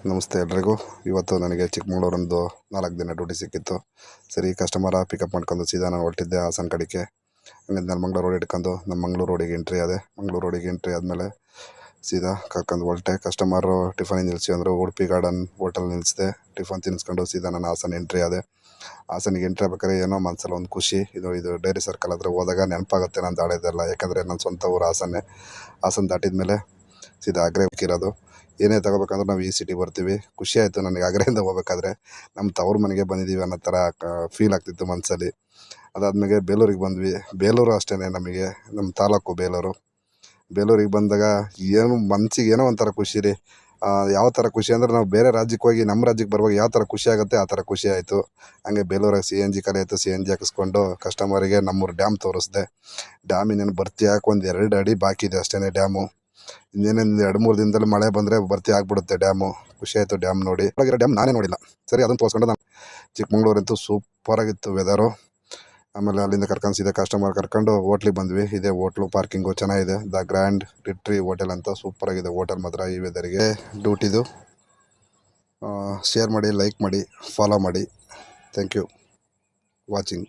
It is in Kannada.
ನಮಸ್ತೆ ಎಲ್ರಿಗೂ. ಇವತ್ತು ನನಗೆ ಚಿಕ್ಕಮಗಳೂರೊಂದು 4 ದಿನ ಡ್ಯೂಟಿ ಸಿಕ್ಕಿತ್ತು. ಸರಿ ಕಸ್ಟಮರ ಪಿಕಪ್ ಮಾಡ್ಕೊಂಡು ಸೀದಾ ನಾನು ಹೊರಟಿದ್ದೆ ಹಾಸನ ಕಡೆಗೆ. ಹಂಗಂದು ನಾನು ಮಂಗಳೂರು ರೋಡ್ ಹಿಡ್ಕೊಂಡು ನಮ್ಮ ಮಂಗಳೂರು ರೋಡಿಗೆ ಎಂಟ್ರಿ ಆದೆ. ಮಂಗಳೂರು ರೋಡಿಗೆ ಎಂಟ್ರಿ ಆದಮೇಲೆ ಸೀದಾ ಕರ್ಕೊಂಡು ಹೊರಟೆ. ಕಸ್ಟಮರು ಟಿಫನಿಗೆ ನಿಲ್ಲಿಸಿ ಅಂದರು. ಉಡುಪಿ ಗಾರ್ಡನ್ ಹೋಟೆಲ್ ನಿಲ್ಲಿಸಿದೆ. ಟಿಫನ್ ತಿನ್ನಿಸ್ಕೊಂಡು ಸೀದಾ ನಾನು ಹಾಸನ ಎಂಟ್ರಿ ಆದೆ. ಹಾಸನಿಗೆ ಎಂಟ್ರಿ ಆಗ್ಬೇಕಾದ್ರೆ ಏನೋ ಮನಸ್ಸಲ್ಲಿ ಒಂದು ಖುಷಿ. ಇದು ಡೈರಿ ಸರ್ಕಲ್ ಹತ್ರ ಹೋದಾಗ ನೆನಪಾಗುತ್ತೆ ನಾನು ದಾಳಿದೆಲ್ಲ. ಯಾಕಂದರೆ ನನ್ನ ಸ್ವಂತ ಊರು ಹಾಸನ್ನೇ. ಹಾಸನ ದಾಟಿದ ಮೇಲೆ ಸೀದಾ ಆಗ್ರೆ ಹೋಗಿರೋದು. ಏನೇ ತೊಗೋಬೇಕಂದ್ರೆ ನಾವು ಈ ಸಿಟಿಗೆ ಬರ್ತೀವಿ. ಖುಷಿ ಆಯಿತು ನನಗೆ ಆಗ್ರೆಯಿಂದ ಹೋಗ್ಬೇಕಾದ್ರೆ. ನಮ್ಮ ತವ್ರ ಮನೆಗೆ ಬಂದಿದ್ದೀವಿ ಅನ್ನೋ ಥರ ಫೀಲ್ ಆಗ್ತಿತ್ತು ಮನಸ್ಸಲ್ಲಿ. ಅದಾದಮೇಲೆ ಬೇಲೂರಿಗೆ ಬಂದ್ವಿ. ಬೇಲೂರು ಅಷ್ಟೇ ನಮಗೆ, ನಮ್ಮ ತಾಲೂಕು ಬೇಲೂರು. ಬೇಲೂರಿಗೆ ಬಂದಾಗ ಏನು ಮನಸ್ಸಿಗೆ ಏನೋ ಒಂಥರ ಖುಷಿ ರೀ. ಯಾವ ಥರ ಖುಷಿ ಅಂದರೆ ನಾವು ಬೇರೆ ರಾಜ್ಯಕ್ಕೆ ಹೋಗಿ ನಮ್ಮ ರಾಜ್ಯಕ್ಕೆ ಬರುವಾಗ ಯಾವ ಥರ ಖುಷಿ ಆಗುತ್ತೆ ಆ ಥರ ಖುಷಿ ಆಯಿತು. ಹಂಗೆ ಬೇಲೂರಾಗ CNG ಖಾಲಿ ಆಯಿತು. CNG ಹಾಕಿಸ್ಕೊಂಡು ಕಸ್ಟಮರಿಗೆ ನಮ್ಮೂರು ಡ್ಯಾಮ್ ತೋರಿಸ್ದೆ. ಡ್ಯಾಮ್ ಇನ್ನೇನು ಭರ್ತಿ ಹಾಕಿ ಒಂದು 2 ಅಡಿ ಬಾಕಿ ಇದೆ ಅಷ್ಟೇ ಡ್ಯಾಮು. ಇನ್ನೇನೇನು 2-3 ದಿನದಲ್ಲಿ ಮಳೆ ಬಂದರೆ ಭರ್ತಿ ಆಗಿಬಿಡುತ್ತೆ ಡ್ಯಾಮು. ಖುಷಿ ಆಯಿತು ಡ್ಯಾಮ್ ನೋಡಿ. ಒಳಗಿರೋ ಡ್ಯಾಮ್ ನಾನೇ ನೋಡಿಲ್ಲ. ಸರಿ ಅದನ್ನು ತೋರಿಸ್ಕೊಂಡು ನಾನು ಚಿಕ್ಕಮಗಳೂರಂತೂ ಸೂಪರಾಗಿತ್ತು ವೆದರು. ಆಮೇಲೆ ಅಲ್ಲಿಂದ ಕರ್ಕೊಂಡು ಸೀದಾ ಕಸ್ಟಮರ್ ಕರ್ಕೊಂಡು ಹೋಟ್ಲಿಗೆ ಬಂದ್ವಿ. ಇದೇ ಹೋಟ್ಲು, ಪಾರ್ಕಿಂಗು ಚೆನ್ನಾಗಿದೆ. ದ ಗ್ರ್ಯಾಂಡ್ ರಿಟ್ರಿ ಹೋಟೆಲ್ ಅಂತ ಸೂಪರಾಗಿದೆ ಹೋಟೆಲ್ ಮಾತ್ರ. ಈ ವೆದರಿಗೆ ಡ್ಯೂಟಿದು ಶೇರ್ ಮಾಡಿ, ಲೈಕ್ ಮಾಡಿ, ಫಾಲೋ ಮಾಡಿ. Thank you watching.